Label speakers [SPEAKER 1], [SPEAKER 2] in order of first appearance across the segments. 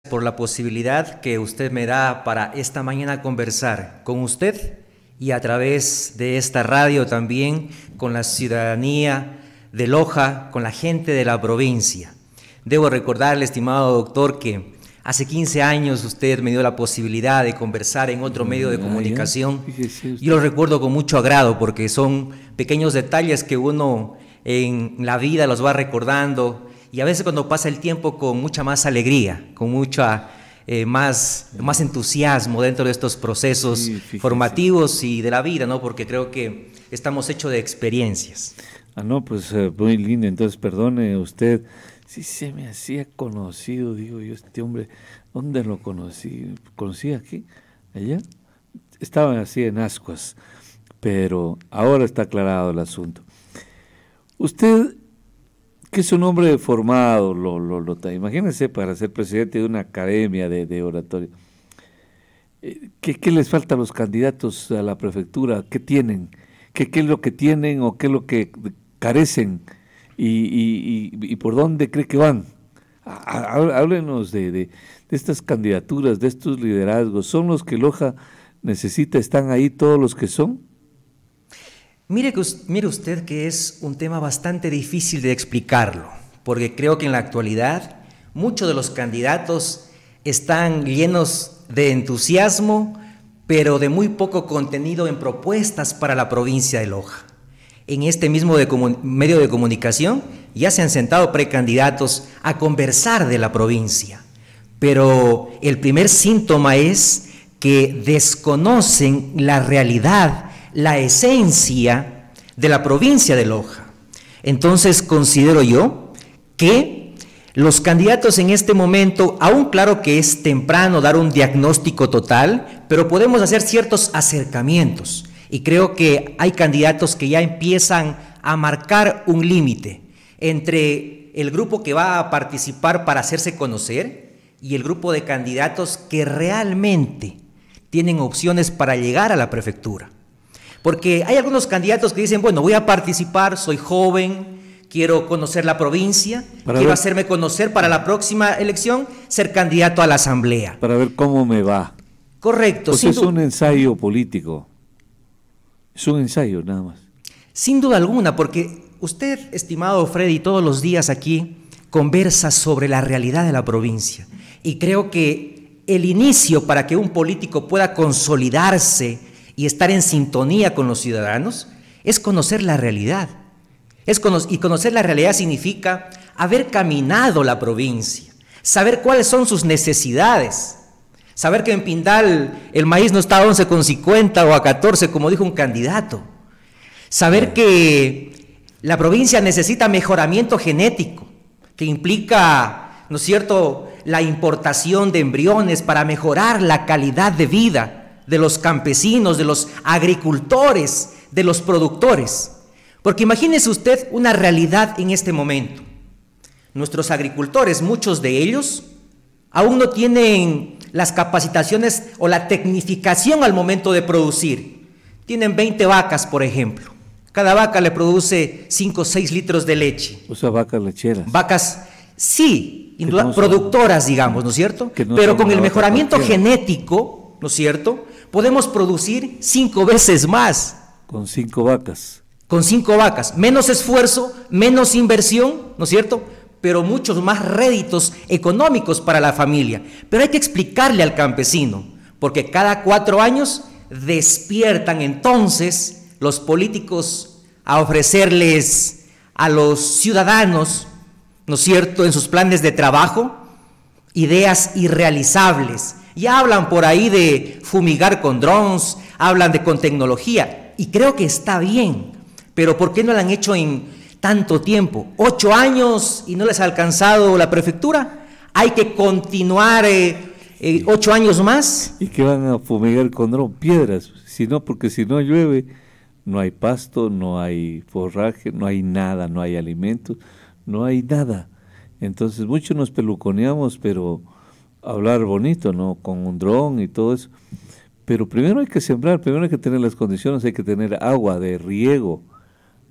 [SPEAKER 1] por la posibilidad que usted me da para esta mañana conversar con usted y a través de esta radio también con la ciudadanía de Loja, con la gente de la provincia. Debo recordarle, estimado doctor, que hace 15 años usted me dio la posibilidad de conversar en otro medio de comunicación. Yo lo recuerdo con mucho agrado porque son pequeños detalles que uno en la vida los va recordando y a veces cuando pasa el tiempo con mucha más alegría, con mucha más entusiasmo dentro de estos procesos formativos y de la vida, ¿no? Porque creo que estamos hechos de experiencias.
[SPEAKER 2] No, pues muy lindo. Entonces, perdone usted, sí se me hacía conocido, digo yo, este hombre, ¿dónde lo conocí? ¿Conocí aquí? ¿Allá? Estaba así en Ascuas, pero ahora está aclarado el asunto. Usted, que es un hombre formado, imagínense, para ser presidente de una academia de oratoria, ¿qué les falta a los candidatos a la prefectura? ¿Qué tienen? ¿Qué es lo que tienen o qué es lo que carecen? ¿Y por dónde cree que van? Háblenos de estas candidaturas, de estos liderazgos. ¿Son los que Loja necesita? ¿Están ahí todos los que son?
[SPEAKER 1] Mire usted que es un tema bastante difícil de explicarlo, porque creo que en la actualidad muchos de los candidatos están llenos de entusiasmo, pero de muy poco contenido en propuestas para la provincia de Loja. En este mismo medio de comunicación ya se han sentado precandidatos a conversar de la provincia, pero el primer síntoma es que desconocen la realidad, la esencia de la provincia de Loja. Entonces considero yo que los candidatos en este momento, aún claro que es temprano dar un diagnóstico total, pero podemos hacer ciertos acercamientos y creo que hay candidatos que ya empiezan a marcar un límite entre el grupo que va a participar para hacerse conocer y el grupo de candidatos que realmente tienen opciones para llegar a la prefectura. Porque hay algunos candidatos que dicen, bueno, voy a participar, soy joven, quiero conocer la provincia, quiero hacerme conocer para la próxima elección, ser candidato a la asamblea.
[SPEAKER 2] Para ver cómo me va.
[SPEAKER 1] Correcto.
[SPEAKER 2] Pues es un ensayo político, es un ensayo nada más.
[SPEAKER 1] Sin duda alguna, porque usted, estimado Freddy, todos los días aquí conversa sobre la realidad de la provincia. Y creo que el inicio para que un político pueda consolidarse y estar en sintonía con los ciudadanos es conocer la realidad. Y conocer la realidad significa haber caminado la provincia, saber cuáles son sus necesidades, saber que en Pindal el maíz no está a 11,50 o a 14, como dijo un candidato, saber que la provincia necesita mejoramiento genético, que implica, ¿no es cierto?, la importación de embriones para mejorar la calidad de vida de los campesinos, de los agricultores, de los productores. Porque imagínese usted una realidad en este momento. Nuestros agricultores, muchos de ellos, aún no tienen las capacitaciones o la tecnificación al momento de producir. Tienen 20 vacas, por ejemplo. Cada vaca le produce 5 o 6 litros de leche.
[SPEAKER 2] O sea, vacas lecheras.
[SPEAKER 1] Vacas, sí, productoras, digamos, ¿no es cierto? Pero con el mejoramiento genético, ¿no es cierto?, podemos producir 5 veces más.
[SPEAKER 2] Con 5 vacas.
[SPEAKER 1] Con 5 vacas. Menos esfuerzo, menos inversión, ¿no es cierto?, pero muchos más réditos económicos para la familia. Pero hay que explicarle al campesino, porque cada 4 años despiertan entonces los políticos a ofrecerles a los ciudadanos, ¿no es cierto?, en sus planes de trabajo, ideas irrealizables. Ya hablan por ahí de fumigar con drones, hablan con tecnología, y creo que está bien, pero ¿por qué no lo han hecho en tanto tiempo? 8 años y no les ha alcanzado la prefectura. Hay que continuar 8 años más.
[SPEAKER 2] ¿Y qué van a fumigar con drones? Piedras, porque si no llueve, no hay pasto, no hay forraje, no hay nada, no hay alimentos, no hay nada. Entonces muchos nos peluconeamos, pero hablar bonito, ¿no?, con un dron y todo eso, pero primero hay que sembrar, primero hay que tener las condiciones, hay que tener agua de riego,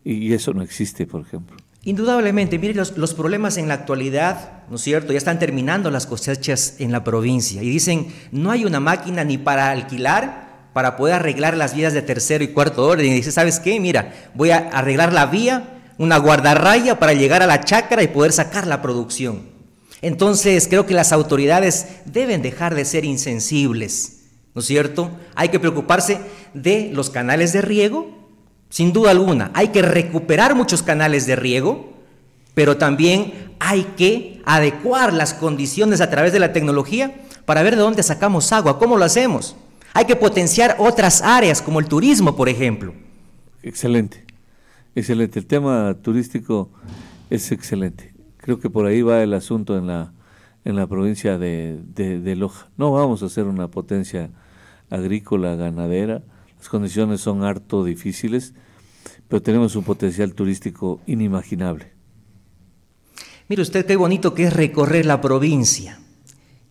[SPEAKER 2] y eso no existe, por ejemplo.
[SPEAKER 1] Indudablemente, mire, los problemas en la actualidad, ¿no es cierto? Ya están terminando las cosechas en la provincia y dicen, no hay una máquina ni para alquilar para poder arreglar las vías de tercero y cuarto orden. Y dice, ¿sabes qué? Mira, voy a arreglar la vía, una guardarraya para llegar a la chácara y poder sacar la producción. Entonces, creo que las autoridades deben dejar de ser insensibles, ¿no es cierto? Hay que preocuparse de los canales de riego. Sin duda alguna, hay que recuperar muchos canales de riego, pero también hay que adecuar las condiciones a través de la tecnología para ver de dónde sacamos agua, cómo lo hacemos. Hay que potenciar otras áreas como el turismo, por ejemplo.
[SPEAKER 2] Excelente, excelente. El tema turístico es excelente. Creo que por ahí va el asunto en la provincia de Loja. No vamos a ser una potencia agrícola, ganadera. Las condiciones son harto difíciles, pero tenemos un potencial turístico inimaginable.
[SPEAKER 1] Mire usted qué bonito que es recorrer la provincia.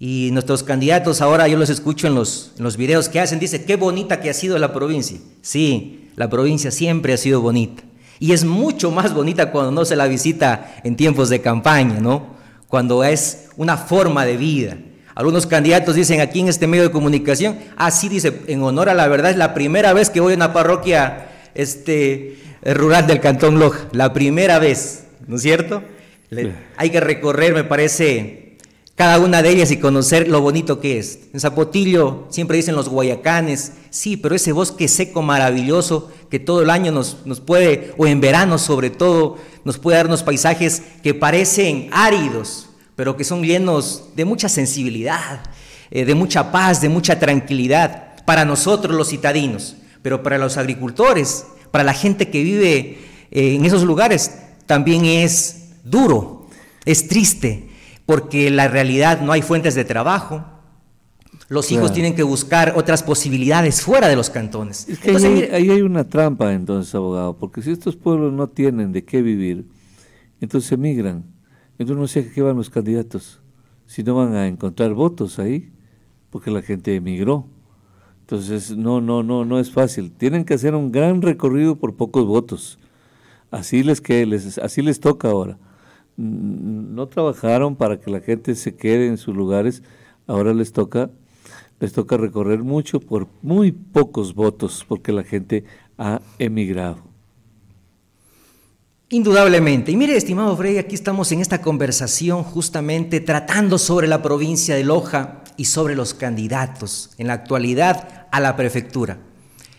[SPEAKER 1] Y nuestros candidatos ahora, yo los escucho en los videos que hacen, dice, qué bonita que ha sido la provincia. Sí, la provincia siempre ha sido bonita. Y es mucho más bonita cuando no se la visita en tiempos de campaña, ¿no? Cuando es una forma de vida. Algunos candidatos dicen aquí en este medio de comunicación, así dice, en honor a la verdad, es la primera vez que voy a una parroquia rural del Cantón Loja, la primera vez, ¿no es cierto? Hay que recorrer, me parece, cada una de ellas y conocer lo bonito que es. En Zapotillo siempre dicen los Guayacanes, sí, pero ese bosque seco maravilloso que todo el año nos puede, o en verano sobre todo, nos puede dar unos paisajes que parecen áridos, pero que son llenos de mucha sensibilidad, de mucha paz, de mucha tranquilidad, para nosotros los citadinos, pero para los agricultores, para la gente que vive en esos lugares, también es duro, es triste, porque en la realidad no hay fuentes de trabajo, los hijos tienen que buscar otras posibilidades fuera de los cantones.
[SPEAKER 2] Es que entonces, ahí hay una trampa entonces, abogado, porque si estos pueblos no tienen de qué vivir, entonces emigran. Entonces no sé a qué van los candidatos, si no van a encontrar votos ahí, porque la gente emigró. Entonces no es fácil. Tienen que hacer un gran recorrido por pocos votos. Así les toca ahora. No trabajaron para que la gente se quede en sus lugares, ahora les toca recorrer mucho por muy pocos votos, porque la gente ha emigrado.
[SPEAKER 1] Indudablemente. Y mire, estimado Frei, aquí estamos en esta conversación justamente tratando sobre la provincia de Loja y sobre los candidatos en la actualidad a la prefectura.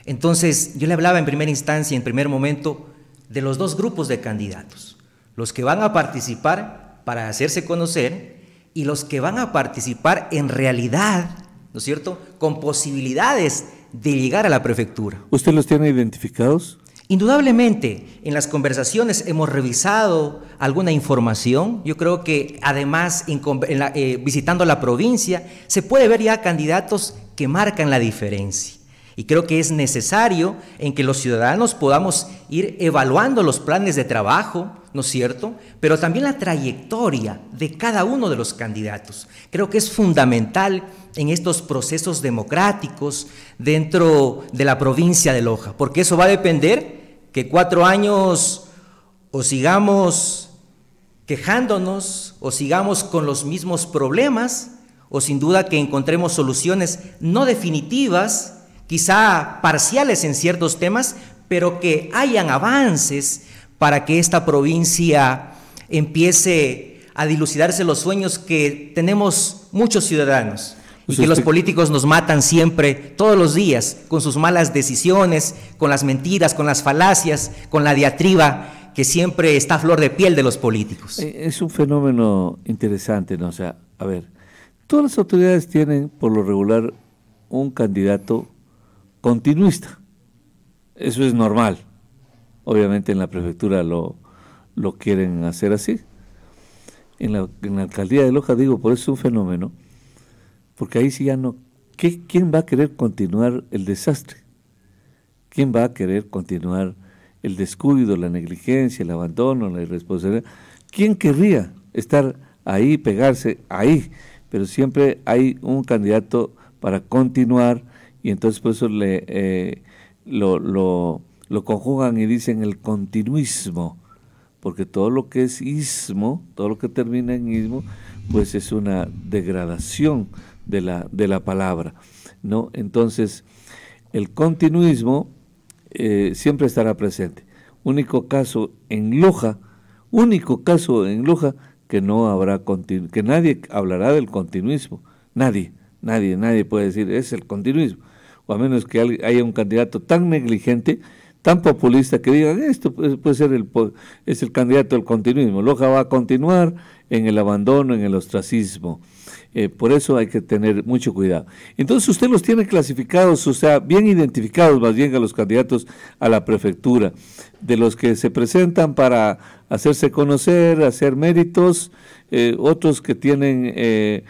[SPEAKER 1] Entonces, yo le hablaba en primera instancia, en primer momento, de los dos grupos de candidatos. Los que van a participar para hacerse conocer y los que van a participar en realidad, ¿no es cierto?, con posibilidades de llegar a la prefectura.
[SPEAKER 2] ¿Usted los tiene identificados?
[SPEAKER 1] Indudablemente, en las conversaciones hemos revisado alguna información. Yo creo que además, visitando la provincia, se puede ver ya candidatos que marcan la diferencia. Y creo que es necesario en que los ciudadanos podamos ir evaluando los planes de trabajo, ¿no es cierto?, pero también la trayectoria de cada uno de los candidatos. Creo que es fundamental en estos procesos democráticos dentro de la provincia de Loja, porque eso va a depender que 4 años o sigamos quejándonos o sigamos con los mismos problemas, o sin duda que encontremos soluciones no definitivas, quizá parciales en ciertos temas, pero que hayan avances para que esta provincia empiece a dilucidarse los sueños que tenemos muchos ciudadanos. Y que los políticos nos matan siempre, todos los días, con sus malas decisiones, con las mentiras, con las falacias, con la diatriba que siempre está a flor de piel de los políticos.
[SPEAKER 2] Es un fenómeno interesante, ¿no? O sea, a ver, todas las autoridades tienen, por lo regular, un candidato continuista. Eso es normal. Obviamente en la prefectura lo quieren hacer así. En la alcaldía de Loja, digo, por eso es un fenómeno, porque ahí sí ya no... ¿Quién va a querer continuar el desastre? ¿Quién va a querer continuar el descuido, la negligencia, el abandono, la irresponsabilidad? ¿Quién querría estar ahí, pegarse ahí? Pero siempre hay un candidato para continuar, y entonces por eso lo conjugan y dicen el continuismo, porque todo lo que es ismo, todo lo que termina en ismo, pues es una degradación de la palabra, ¿no? Entonces, el continuismo siempre estará presente. Único caso en Loja que no habrá que nadie hablará del continuismo, nadie puede decir es el continuismo, o a menos que haya un candidato tan negligente, tan populista que digan esto puede ser es el candidato del continuismo. Loja va a continuar en el abandono, en el ostracismo. Por eso hay que tener mucho cuidado. Entonces usted los tiene clasificados, o sea, bien identificados más bien a los candidatos a la prefectura, de los que se presentan para hacerse conocer, hacer méritos, otros que tienen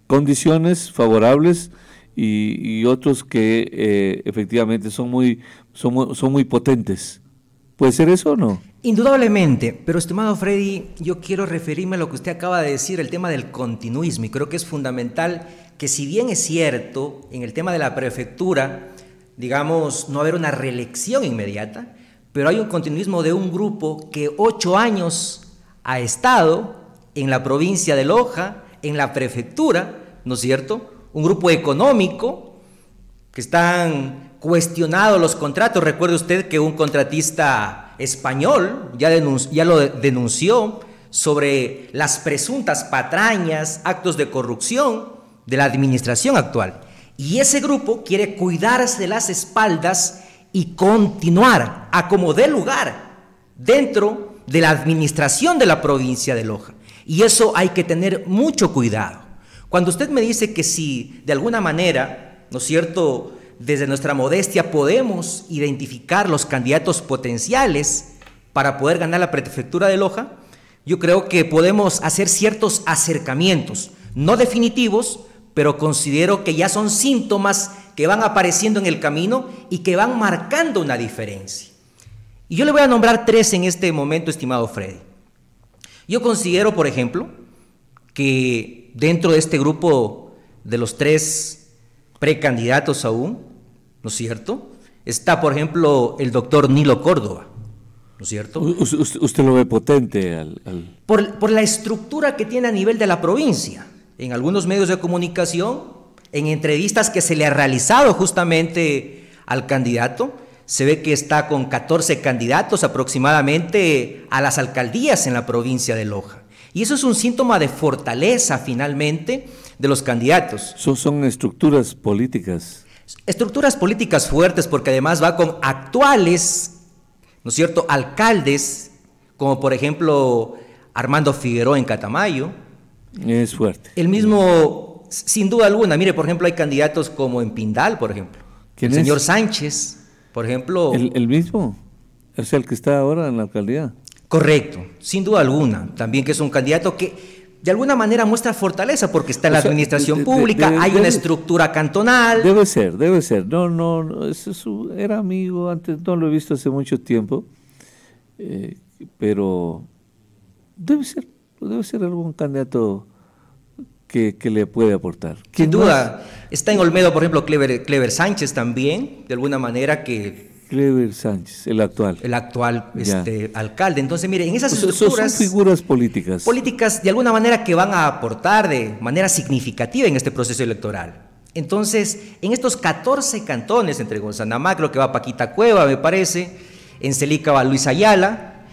[SPEAKER 2] condiciones favorables y otros que efectivamente son muy potentes. ¿Puede ser eso o no?
[SPEAKER 1] Indudablemente, pero estimado Freddy, yo quiero referirme a lo que usted acaba de decir, el tema del continuismo, y creo que es fundamental que, si bien es cierto, en el tema de la prefectura, digamos, no haber una reelección inmediata, pero hay un continuismo de un grupo que 8 años ha estado en la provincia de Loja, en la prefectura, ¿no es cierto? Un grupo económico que están cuestionados los contratos. Recuerde usted que un contratista español ya lo denunció sobre las presuntas patrañas, actos de corrupción de la administración actual. Y ese grupo quiere cuidarse de las espaldas y continuar a como dé lugar dentro de la administración de la provincia de Loja. Y eso hay que tener mucho cuidado. Cuando usted me dice que si de alguna manera, ¿no es cierto?, desde nuestra modestia podemos identificar los candidatos potenciales para poder ganar la prefectura de Loja, yo creo que podemos hacer ciertos acercamientos, no definitivos, pero considero que ya son síntomas que van apareciendo en el camino y que van marcando una diferencia. Y yo le voy a nombrar 3 en este momento, estimado Freddy. Yo considero, por ejemplo, que dentro de este grupo de los 3 precandidatos aún, ¿no es cierto?, está, por ejemplo, el doctor Nilo Córdoba, ¿no es cierto?
[SPEAKER 2] ¿Usted lo ve potente?
[SPEAKER 1] Por la estructura que tiene a nivel de la provincia. En algunos medios de comunicación, en entrevistas que se le ha realizado justamente al candidato, se ve que está con 14 candidatos aproximadamente a las alcaldías en la provincia de Loja. Y eso es un síntoma de fortaleza, finalmente, de los candidatos.
[SPEAKER 2] Son estructuras políticas.
[SPEAKER 1] Estructuras políticas fuertes, porque además va con actuales, ¿no es cierto?, alcaldes, como por ejemplo Armando Figueroa en Catamayo.
[SPEAKER 2] Es fuerte.
[SPEAKER 1] El mismo, sin duda alguna, mire, por ejemplo, hay candidatos como en Pindal, por ejemplo.
[SPEAKER 2] ¿Quién
[SPEAKER 1] el
[SPEAKER 2] es?
[SPEAKER 1] Señor Sánchez, por ejemplo.
[SPEAKER 2] ¿El mismo? ¿Es el que está ahora en la alcaldía?
[SPEAKER 1] Correcto, sin duda alguna. También que es un candidato que de alguna manera muestra fortaleza porque está en la administración pública, hay una estructura cantonal.
[SPEAKER 2] Debe ser. No, era amigo antes, no lo he visto hace mucho tiempo, pero debe ser algún candidato que le puede aportar.
[SPEAKER 1] Sin duda, está en Olmedo, por ejemplo, Clever Sánchez también, de alguna manera que...
[SPEAKER 2] Clever Sánchez, el actual.
[SPEAKER 1] El actual alcalde. Entonces, mire, en esas estructuras...
[SPEAKER 2] Son figuras políticas.
[SPEAKER 1] Políticas, de alguna manera, que van a aportar de manera significativa en este proceso electoral. Entonces, en estos 14 cantones, entre Gonzanamá, creo que va Paquita Cueva, me parece, en Celica va Luis Ayala.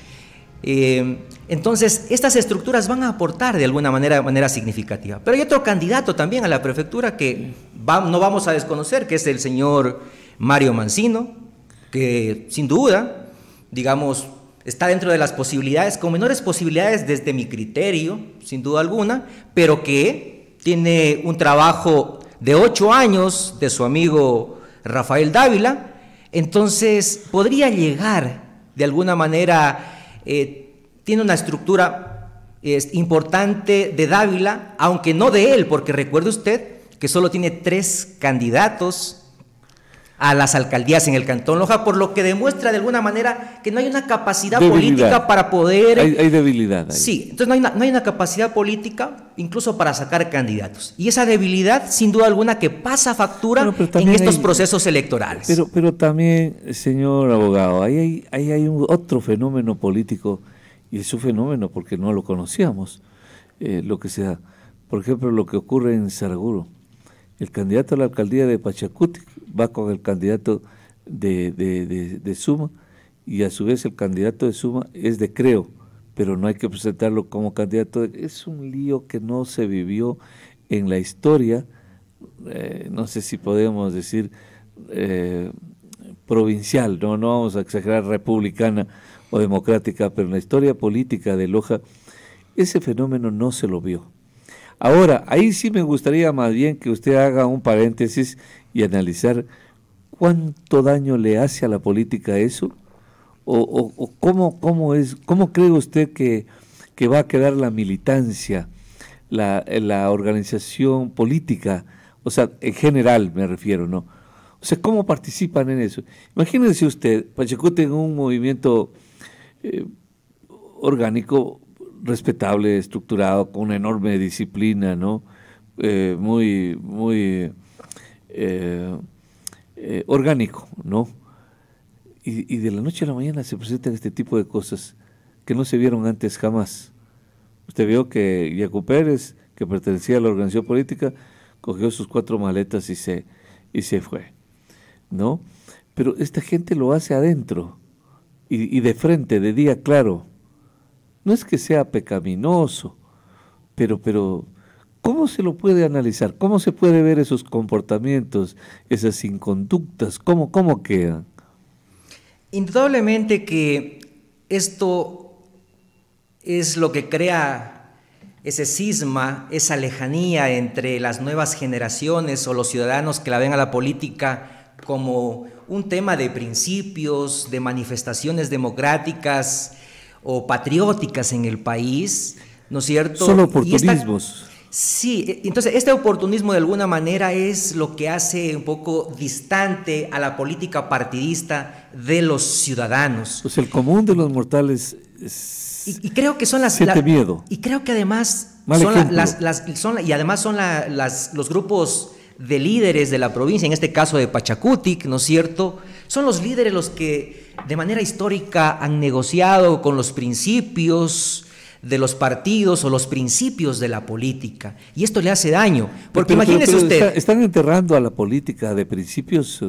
[SPEAKER 1] Entonces, estas estructuras van a aportar de alguna manera significativa. Pero hay otro candidato también a la prefectura que no vamos a desconocer, que es el señor Mario Mancino, que sin duda, digamos, está dentro de las posibilidades, con menores posibilidades desde mi criterio, sin duda alguna, pero que tiene un trabajo de 8 años de su amigo Rafael Dávila. Entonces podría llegar de alguna manera, tiene una estructura importante de Dávila, aunque no de él, porque recuerde usted que solo tiene 3 candidatos a las alcaldías en el Cantón Loja, por lo que demuestra de alguna manera que no hay una capacidad política para poder...
[SPEAKER 2] Hay debilidad ahí.
[SPEAKER 1] Sí, entonces no hay una capacidad política incluso para sacar candidatos. Y esa debilidad, sin duda alguna, que pasa factura en estos procesos electorales.
[SPEAKER 2] Pero también, señor abogado, ahí hay otro fenómeno político y es un fenómeno porque no lo conocíamos, lo que se da. Por ejemplo, lo que ocurre en Saraguro. El candidato a la alcaldía de Pachacutic va con el candidato de Suma, y a su vez el candidato de Suma es de Creo, pero no hay que presentarlo como candidato. Es un lío que no se vivió en la historia, no sé si podemos decir provincial, no vamos a exagerar, republicana o democrática, pero en la historia política de Loja ese fenómeno no se lo vio. Ahora, ahí sí me gustaría más bien que usted haga un paréntesis y analizar cuánto daño le hace a la política eso, o cómo cree usted que va a quedar la militancia, la organización política, o sea, en general me refiero, ¿no? O sea, ¿cómo participan en eso? Imagínese usted, Pachacutic en un movimiento orgánico, respetable, estructurado, con una enorme disciplina, ¿no? Muy orgánico, ¿no? Y de la noche a la mañana se presentan este tipo de cosas que no se vieron antes jamás. Usted vio que Yacu Pérez, que pertenecía a la organización política, cogió sus 4 maletas y se fue, ¿no? Pero esta gente lo hace adentro y de frente, de día claro. No es que sea pecaminoso, pero ¿cómo se lo puede analizar? ¿Cómo se puede ver esos comportamientos, esas inconductas? ¿Cómo quedan?
[SPEAKER 1] Indudablemente que esto es lo que crea ese cisma, esa lejanía entre las nuevas generaciones o los ciudadanos que la ven a la política como un tema de principios, de manifestaciones democráticas o patrióticas en el país, ¿no es cierto?
[SPEAKER 2] Solo oportunismos.
[SPEAKER 1] Sí, entonces este oportunismo de alguna manera es lo que hace un poco distante a la política partidista de los ciudadanos.
[SPEAKER 2] Pues el común de los mortales
[SPEAKER 1] y creo que son
[SPEAKER 2] siente miedo.
[SPEAKER 1] Y creo que además son los grupos de líderes de la provincia, en este caso de Pachacutic, ¿no es cierto? Son los líderes los que de manera histórica han negociado con los principios de los partidos o los principios de la política, y esto le hace daño, porque imagínese usted...
[SPEAKER 2] Están enterrando a la política de principios.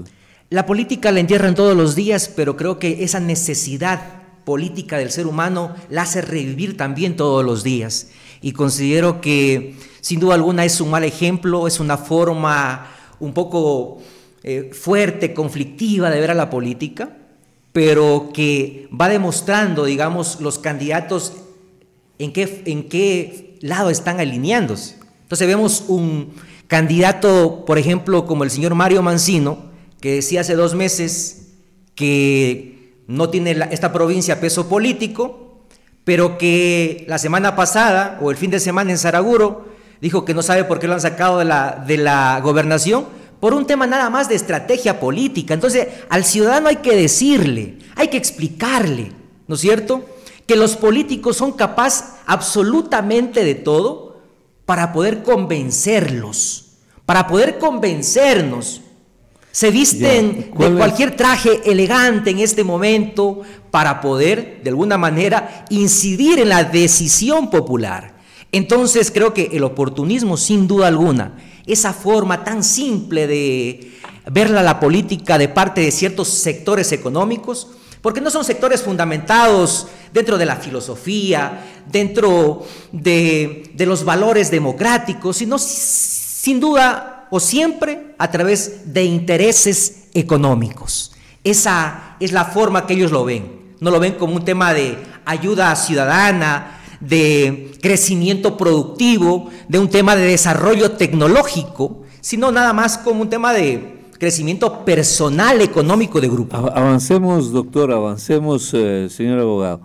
[SPEAKER 1] La política la entierran todos los días, pero creo que esa necesidad política del ser humano la hace revivir también todos los días, y considero que sin duda alguna es un mal ejemplo, es una forma un poco fuerte, conflictiva de ver a la política, pero que va demostrando, digamos, los candidatos en qué lado están alineándose. Entonces vemos un candidato, por ejemplo, como el señor Mario Mancino, que decía hace 2 meses que no tiene esta provincia peso político, pero que la semana pasada o el fin de semana en Saraguro dijo que no sabe por qué lo han sacado de la gobernación, por un tema nada más de estrategia política. Entonces al ciudadano hay que decirle, hay que explicarle, ¿no es cierto?, que los políticos son capaces absolutamente de todo para poder convencerlos, para poder convencernos. Se visten de cualquier traje elegante en este momento para poder, de alguna manera, incidir en la decisión popular. Entonces creo que el oportunismo, sin duda alguna, esa forma tan simple de verla la política de parte de ciertos sectores económicos, porque no son sectores fundamentados dentro de la filosofía, dentro de los valores democráticos, sino sin duda o siempre a través de intereses económicos. Esa es la forma que ellos lo ven. No lo ven como un tema de ayuda ciudadana, de crecimiento productivo, de un tema de desarrollo tecnológico, sino nada más como un tema de crecimiento personal económico de grupo.
[SPEAKER 2] Avancemos, doctor, avancemos, señor abogado.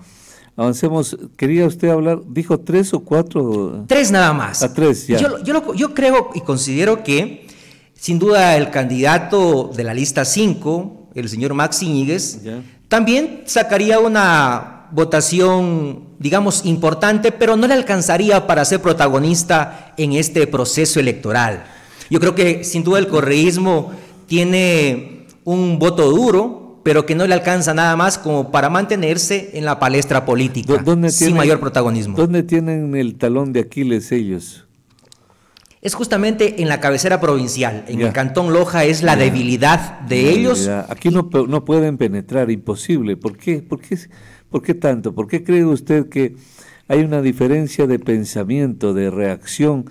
[SPEAKER 2] Avancemos. Quería usted hablar, dijo 3 o 4.
[SPEAKER 1] 3 nada más.
[SPEAKER 2] A 3, ya.
[SPEAKER 1] Yo creo y considero que, sin duda, el candidato de la lista 5, el señor Max Iñiguez, también sacaría una votación, digamos, importante, pero no le alcanzaría para ser protagonista en este proceso electoral. Yo creo que, sin duda, el correísmo tiene un voto duro, pero que no le alcanza nada más como para mantenerse en la palestra política, sin mayor protagonismo.
[SPEAKER 2] ¿Dónde tienen el talón de Aquiles ellos?
[SPEAKER 1] Es justamente en la cabecera provincial, en el Cantón Loja es la debilidad de ellos.
[SPEAKER 2] Aquí no pueden penetrar, imposible. ¿Por qué? ¿Por qué tanto? ¿Por qué cree usted que hay una diferencia de pensamiento, de reacción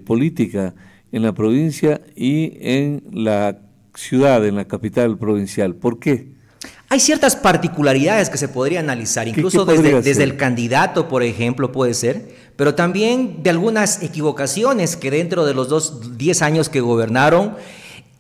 [SPEAKER 2] política en la provincia y en la ciudad, en la capital provincial? ¿Por qué?
[SPEAKER 1] Hay ciertas particularidades que se podría analizar, incluso desde el candidato, por ejemplo, puede ser, pero también de algunas equivocaciones que dentro de los 10 años que gobernaron,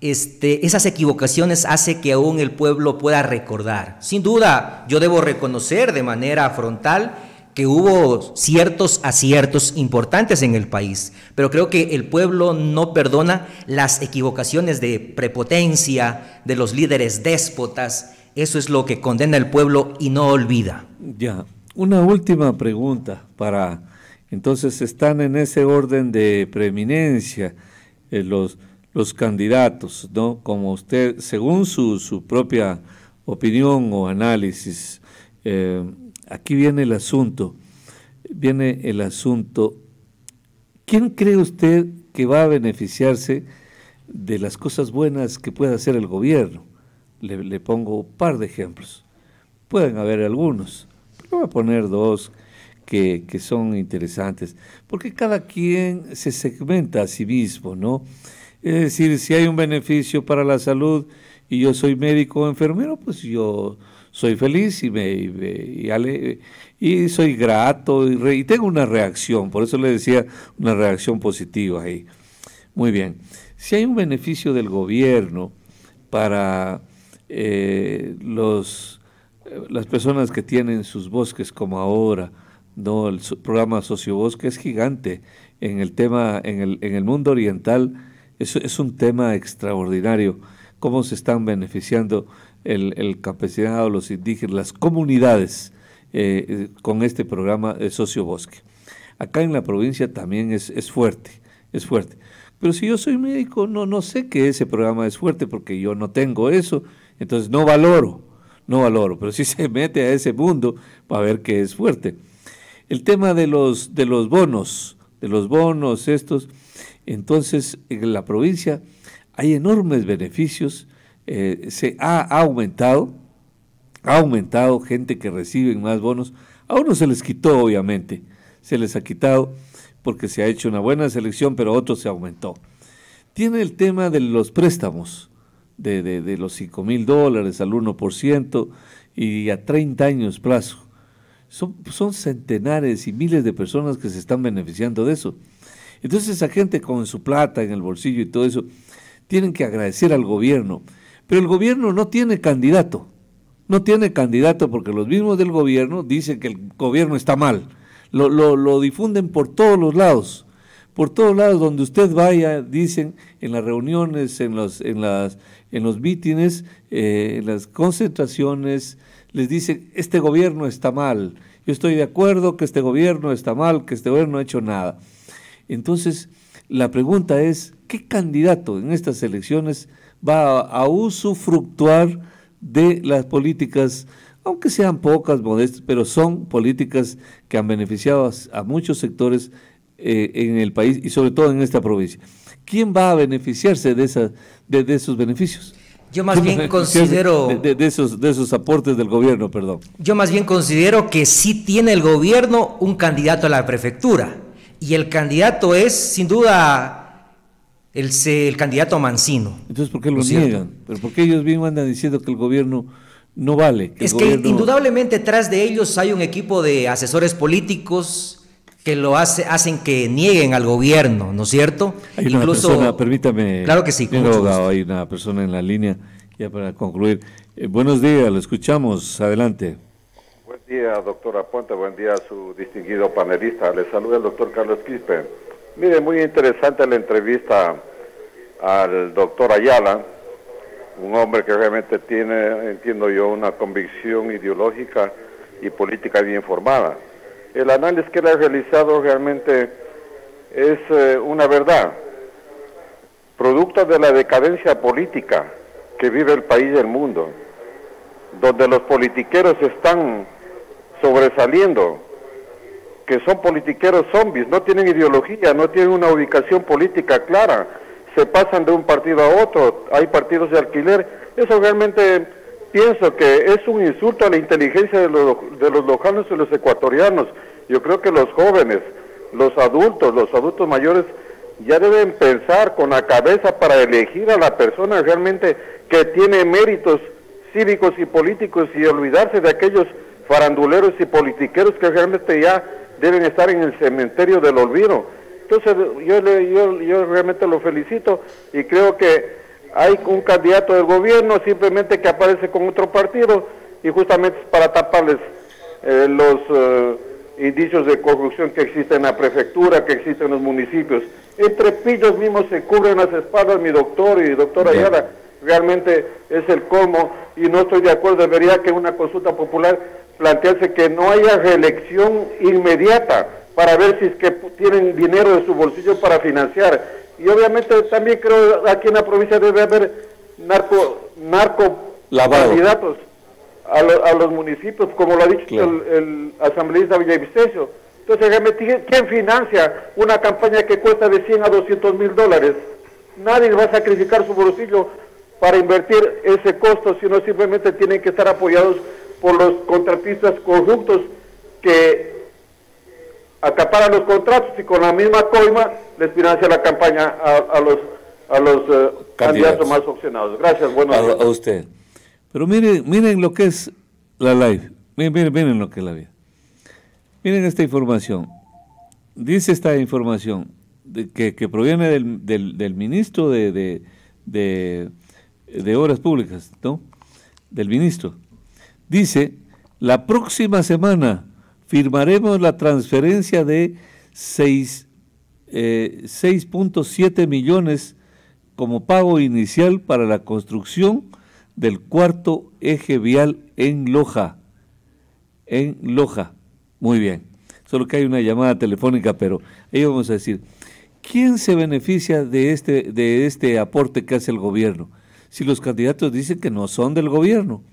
[SPEAKER 1] esas equivocaciones hace que aún el pueblo pueda recordar. Sin duda, yo debo reconocer de manera frontal que hubo ciertos aciertos importantes en el país, pero creo que el pueblo no perdona las equivocaciones de prepotencia, de los líderes déspotas. Eso es lo que condena el pueblo y no olvida.
[SPEAKER 2] Ya, una última pregunta para... Entonces están en ese orden de preeminencia los candidatos, ¿no? Como usted, según su propia opinión o análisis, aquí viene el asunto. ¿Quién cree usted que va a beneficiarse de las cosas buenas que pueda hacer el gobierno? Le pongo un par de ejemplos. Pueden haber algunos, pero voy a poner dos que son interesantes, porque cada quien se segmenta a sí mismo, ¿no? Es decir, si hay un beneficio para la salud y yo soy médico o enfermero, pues yo soy feliz y soy grato y tengo una reacción, por eso le decía una reacción positiva ahí. Muy bien, si hay un beneficio del gobierno para las personas que tienen sus bosques como ahora, no, el programa Sociobosque es gigante en el tema, en el mundo oriental, es un tema extraordinario, cómo se están beneficiando el campesinado, los indígenas, las comunidades con este programa de Sociobosque. Acá en la provincia también es fuerte, pero si yo soy médico no sé que ese programa es fuerte porque yo no tengo eso, entonces no valoro, pero si se mete a ese mundo va a ver que es fuerte. El tema de los bonos estos, entonces en la provincia hay enormes beneficios, se ha aumentado gente que recibe más bonos, a unos se les quitó obviamente, se les ha quitado porque se ha hecho una buena selección, pero a otros se aumentó. Tiene el tema de los préstamos, de los $5,000 al 1% y a 30 años plazo. Son centenares y miles de personas que se están beneficiando de eso. Entonces esa gente con su plata en el bolsillo y todo eso, tienen que agradecer al gobierno. Pero el gobierno no tiene candidato porque los mismos del gobierno dicen que el gobierno está mal. Lo difunden por todos los lados. Por todos lados donde usted vaya, dicen en las reuniones, en los mítines, en las concentraciones, les dicen, este gobierno está mal, yo estoy de acuerdo que este gobierno está mal, que este gobierno no ha hecho nada. Entonces, la pregunta es, ¿qué candidato en estas elecciones va a usufructuar de las políticas, aunque sean pocas, modestas, pero son políticas que han beneficiado a muchos sectores en el país y sobre todo en esta provincia? ¿Quién va a beneficiarse de esos beneficios?
[SPEAKER 1] Yo más bien considero...
[SPEAKER 2] De esos aportes del gobierno, perdón.
[SPEAKER 1] Yo más bien considero que sí tiene el gobierno un candidato a la prefectura. Y el candidato es, sin duda, el candidato Mancino.
[SPEAKER 2] Entonces, ¿por qué lo niegan? ¿Pero por qué ellos mismos andan diciendo que el gobierno no vale?
[SPEAKER 1] Es que indudablemente tras de ellos hay un equipo de asesores políticos que hacen que nieguen al gobierno, ¿no es cierto?
[SPEAKER 2] Hay una persona, permítame,
[SPEAKER 1] claro que sí,
[SPEAKER 2] abogado, hay una persona en la línea, ya para concluir. Buenos días, lo escuchamos, adelante.
[SPEAKER 3] Buen día, doctor Aponte, buen día a su distinguido panelista. Le saluda el doctor Carlos Quispe. Mire, muy interesante la entrevista al doctor Ayala, un hombre que realmente tiene, entiendo yo, una convicción ideológica y política bien formada. El análisis que él ha realizado realmente es una verdad, producto de la decadencia política que vive el país y el mundo. donde los politiqueros están sobresaliendo, que son politiqueros zombies, no tienen ideología, no tienen una ubicación política clara, se pasan de un partido a otro, hay partidos de alquiler. Eso realmente pienso que es un insulto a la inteligencia de los locales y los ecuatorianos. Yo creo que los jóvenes, los adultos mayores, ya deben pensar con la cabeza para elegir a la persona realmente que tiene méritos cívicos y políticos, y olvidarse de aquellos faranduleros y politiqueros que realmente ya deben estar en el cementerio del olvido. Entonces yo realmente lo felicito, y creo que hay un candidato del gobierno simplemente que aparece con otro partido, y justamente es para taparles los indicios de corrupción que existen en la prefectura, que existen en los municipios. Entre pillos mismos se cubren las espaldas, mi doctor y doctora Ayala. Realmente es el colmo, y no estoy de acuerdo. Debería que una consulta popular plantearse que no haya reelección inmediata para ver si es que tienen dinero de su bolsillo para financiar. Y obviamente también creo aquí en la provincia debe haber narco candidatos a los municipios, como lo ha dicho el asambleísta Villavicencio. Entonces realmente, ¿quién financia una campaña que cuesta de 100 a 200 mil dólares? Nadie va a sacrificar su bolsillo para invertir ese costo, sino simplemente tienen que estar apoyados por los contratistas corruptos que acaparan los contratos y con la misma coima les financia la campaña a los candidatos más opcionados. Gracias, buenos días.
[SPEAKER 2] A usted. Pero miren lo que es la live, miren lo que es la vida. Miren esta información. Dice esta información que proviene del ministro de Obras Públicas, ¿no? Del ministro. Dice, la próxima semana firmaremos la transferencia de 6.7 millones como pago inicial para la construcción del cuarto eje vial en Loja. En Loja. Muy bien. Solo que hay una llamada telefónica, pero ahí vamos a decir, ¿quién se beneficia de este aporte que hace el gobierno? Si los candidatos dicen que no son del gobierno.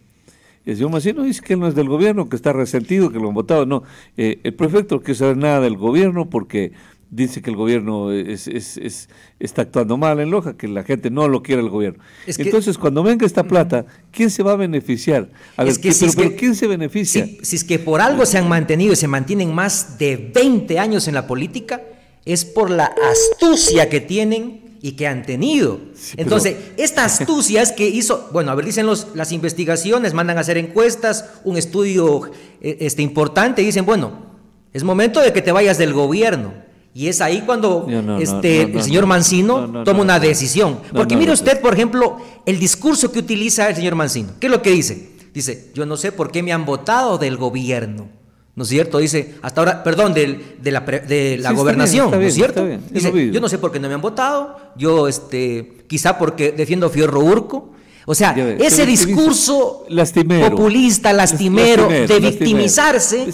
[SPEAKER 2] El señor Mancino dice que él no es del gobierno, que está resentido, que lo han votado. No, el prefecto no quiere saber nada del gobierno porque dice que el gobierno está actuando mal en Loja, que la gente no lo quiere el gobierno. Entonces, cuando venga esta plata, ¿quién se va a beneficiar? A ver, pero ¿quién se beneficia?
[SPEAKER 1] Si es que por algo se han mantenido y se mantienen más de 20 años en la política, es por la astucia que tienen y que han tenido. Sí, entonces, esta astucia es que hizo, bueno, a ver, dicen las investigaciones, mandan a hacer encuestas, un estudio importante, y dicen, bueno, es momento de que te vayas del gobierno. Y es ahí cuando el señor Mancino toma una decisión. Porque mire usted, por ejemplo, el discurso que utiliza el señor Mancino. ¿Qué es lo que dice? Dice, yo no sé por qué me han votado del gobierno. ¿No es cierto? Dice, hasta ahora, perdón, de la gobernación, ¿no es cierto? Dice, yo no sé por qué no me han votado, yo quizá porque defiendo Fierro Urco. O sea, ese discurso populista, lastimero, de victimizarse,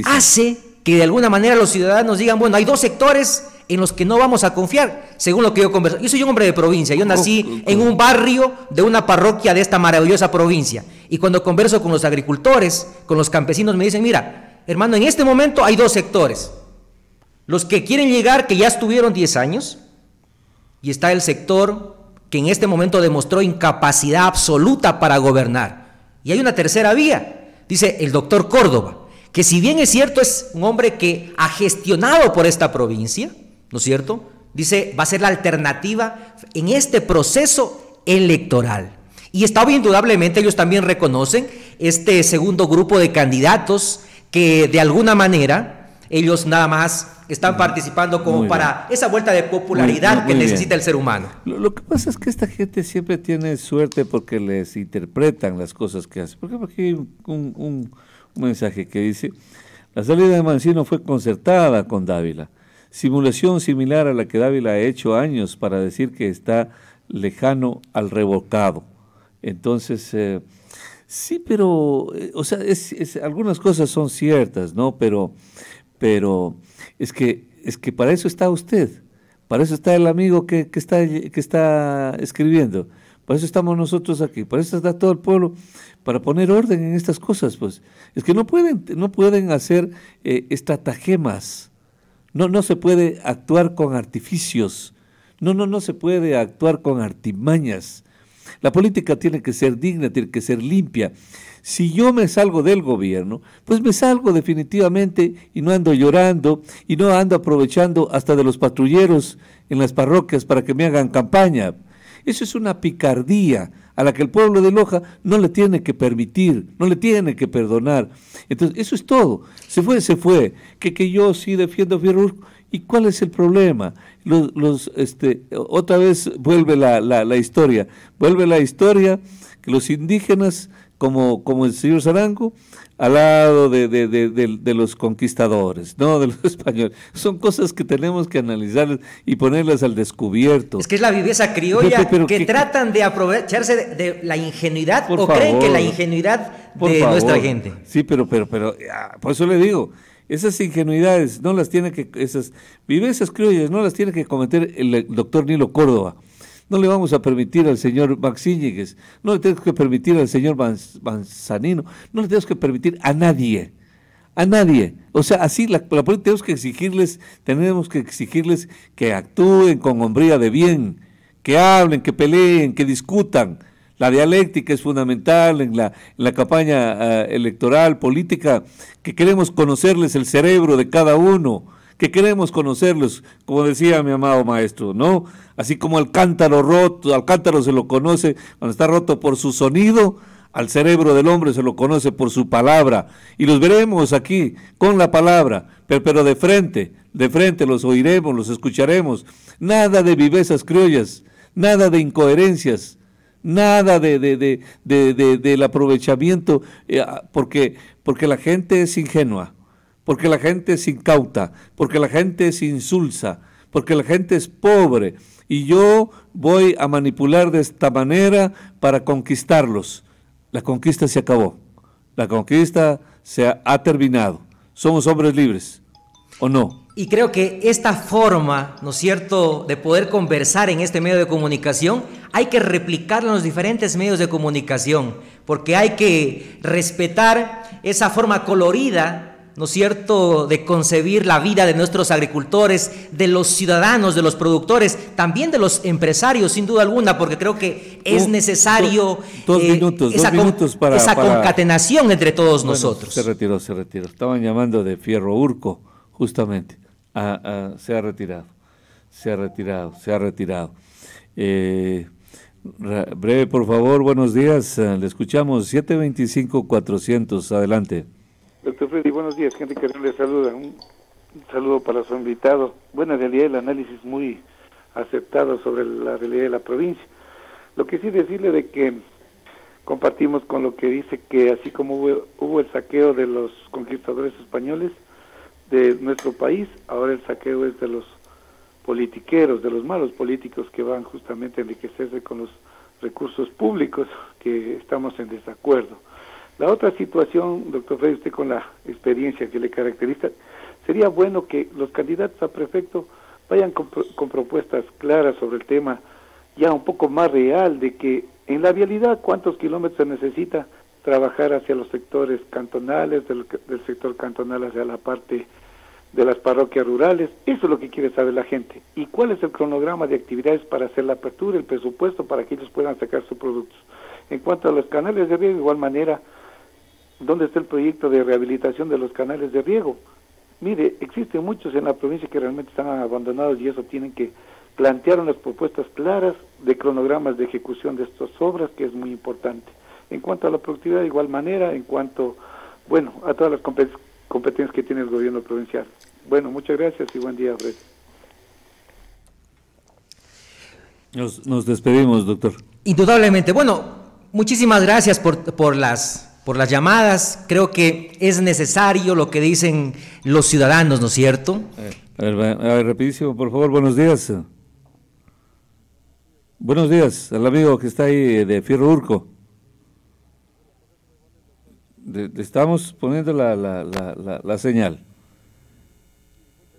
[SPEAKER 1] hace que de alguna manera los ciudadanos digan, bueno, hay dos sectores en los que no vamos a confiar, según lo que yo converso. Yo soy un hombre de provincia, yo nací en un barrio de una parroquia de esta maravillosa provincia, y cuando converso con los agricultores, con los campesinos, me dicen, mira, hermano, en este momento hay dos sectores, los que quieren llegar, que ya estuvieron 10 años, y está el sector que en este momento demostró incapacidad absoluta para gobernar, y hay una tercera vía, dice el doctor Córdoba, que si bien es cierto, es un hombre que ha gestionado por esta provincia, ¿no es cierto? Dice, va a ser la alternativa en este proceso electoral. Y está bien, indudablemente, ellos también reconocen este segundo grupo de candidatos que de alguna manera ellos nada más están participando como para esa vuelta de popularidad que necesita el ser humano.
[SPEAKER 2] Lo que pasa es que esta gente siempre tiene suerte porque les interpretan las cosas que hacen. Por ejemplo, aquí hay un mensaje que dice, la salida de Mancino fue concertada con Dávila, simulación similar a la que Dávila ha hecho años para decir que está lejano al revocado. Entonces, sí, pero, o sea, algunas cosas son ciertas, ¿no? Pero es que para eso está usted, para eso está el amigo que está escribiendo, Para eso estamos nosotros aquí, para eso está todo el pueblo, para poner orden en estas cosas, pues. Es que no pueden hacer estratagemas, no se puede actuar con artificios, no se puede actuar con artimañas. La política tiene que ser digna, tiene que ser limpia. Si yo me salgo del gobierno, pues me salgo definitivamente y no ando llorando y no ando aprovechando hasta de los patrulleros en las parroquias para que me hagan campaña. Eso es una picardía a la que el pueblo de Loja no le tiene que permitir, no le tiene que perdonar. Entonces, eso es todo. Se fue. Que yo sí defiendo a Fierro Urco. ¿Y cuál es el problema? Otra vez vuelve la historia. Vuelve la historia que los indígenas, como el señor Sarango, al lado de los conquistadores, no de los españoles. Son cosas que tenemos que analizar y ponerlas al descubierto.
[SPEAKER 1] Es que es la viveza criolla que tratan de aprovecharse de la ingenuidad creen que la ingenuidad de nuestra gente.
[SPEAKER 2] Sí, pero por eso le digo, esas ingenuidades no las tiene que, esas vivencias criollas no las tiene que cometer el doctor Nilo Córdoba. No le vamos a permitir al señor Max Íñiguez, no le tenemos que permitir al señor Manzanino, no le tenemos que permitir a nadie. O sea, así la política tenemos que exigirles que actúen con hombría de bien, que hablen, que peleen, que discutan. La dialéctica es fundamental en la campaña electoral, política, que queremos conocerles el cerebro de cada uno, que queremos conocerlos, como decía mi amado maestro, ¿no? Así como al cántaro roto, al cántaro se lo conoce cuando está roto por su sonido, al cerebro del hombre se lo conoce por su palabra, y los veremos aquí con la palabra, pero de frente los oiremos, los escucharemos, nada de vivezas criollas, nada de incoherencias, nada del aprovechamiento, porque la gente es ingenua, porque la gente es incauta, porque la gente es insulsa, porque la gente es pobre, y yo voy a manipular de esta manera para conquistarlos. La conquista se acabó, la conquista ha terminado, somos hombres libres, ¿o no?
[SPEAKER 1] Y creo que esta forma, ¿no es cierto?, de poder conversar en este medio de comunicación, hay que replicarla en los diferentes medios de comunicación, porque hay que respetar esa forma colorida, ¿no es cierto?, de concebir la vida de nuestros agricultores, de los ciudadanos, de los productores, también de los empresarios, sin duda alguna, porque creo que es necesario esa concatenación entre todos nosotros.
[SPEAKER 2] Se retiró. Estaban llamando de Fierro Urco, justamente. Se ha retirado. Breve, por favor, buenos días, le escuchamos, 725-400, adelante.
[SPEAKER 4] Doctor Freddy, buenos días, gente que le saluda, un saludo para su invitado. Bueno, en realidad el análisis muy aceptado sobre la realidad de la provincia. Lo que sí decirle de que compartimos con lo que dice que así como hubo el saqueo de los conquistadores españoles de nuestro país, ahora el saqueo es de los politiqueros, de los malos políticos que van justamente a enriquecerse con los recursos públicos, que estamos en desacuerdo. La otra situación, doctor Freddy, usted con la experiencia que le caracteriza, sería bueno que los candidatos a prefecto vayan con propuestas claras sobre el tema, ya un poco más real, de que en la vialidad cuántos kilómetros se necesita trabajar hacia los sectores cantonales, del sector cantonal hacia la parte de las parroquias rurales. Eso es lo que quiere saber la gente. ¿Y cuál es el cronograma de actividades para hacer la apertura, el presupuesto para que ellos puedan sacar sus productos? En cuanto a los canales de riego, de igual manera, ¿dónde está el proyecto de rehabilitación de los canales de riego? Mire, existen muchos en la provincia que realmente están abandonados y eso tienen que plantear unas propuestas claras de cronogramas de ejecución de estas obras, que es muy importante. En cuanto a la productividad, de igual manera, en cuanto, bueno, a todas las competencias que tiene el gobierno provincial. Bueno, muchas gracias y buen día, Fred.
[SPEAKER 2] Nos despedimos, doctor.
[SPEAKER 1] Indudablemente. Bueno, muchísimas gracias por las llamadas. Creo que es necesario lo que dicen los ciudadanos, ¿no es cierto?
[SPEAKER 2] A ver, rapidísimo, por favor, buenos días. Buenos días al amigo que está ahí de Fierro Urco. Estamos poniendo la señal.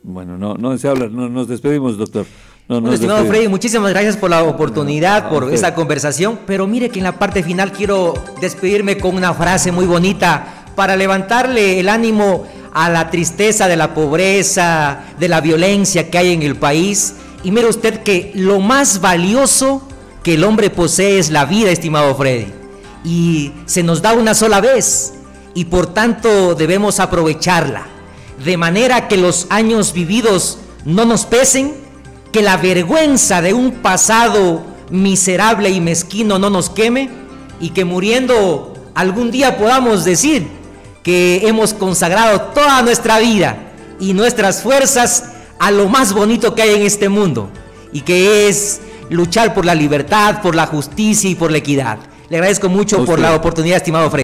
[SPEAKER 2] Bueno, no se habla, nos despedimos, doctor.
[SPEAKER 1] Bueno, estimado Freddy, muchísimas gracias por la oportunidad, por esta conversación, pero mire que en la parte final quiero despedirme con una frase muy bonita para levantarle el ánimo a la tristeza de la pobreza, de la violencia que hay en el país. Y mire usted que lo más valioso que el hombre posee es la vida, estimado Freddy, y se nos da una sola vez, y por tanto debemos aprovecharla, de manera que los años vividos no nos pesen, que la vergüenza de un pasado miserable y mezquino no nos queme, y que muriendo algún día podamos decir que hemos consagrado toda nuestra vida y nuestras fuerzas a lo más bonito que hay en este mundo, y que es luchar por la libertad, por la justicia y por la equidad. Le agradezco mucho por la oportunidad, estimado Freddy.